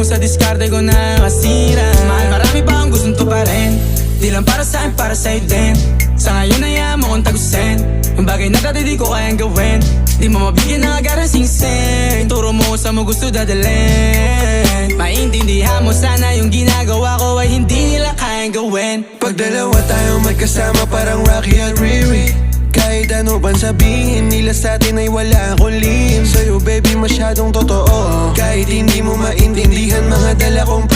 sa diskarte ko na kasira. Mahal, marami pa akong gustong tuparin. Di lang para sa'kin, para sa'yo din. Sa ngayon ayaw mo kong tagusin ang bagay na dati di ko kayang gawin. Di mo mabigyan ng agarang singsing. Turo mo sa mo gusto dadalhin. Maintindihan mo sana yung ginagawa ko ay hindi nila kayang gawin. Pag dalawa tayo magkasama parang Rocky at Riri. Kahit ano ban sabihin nila sa'tin ay wala akong lihim. Sa'yo baby masyadong totoo. Kahit hindi mo maintindihan mga dala kong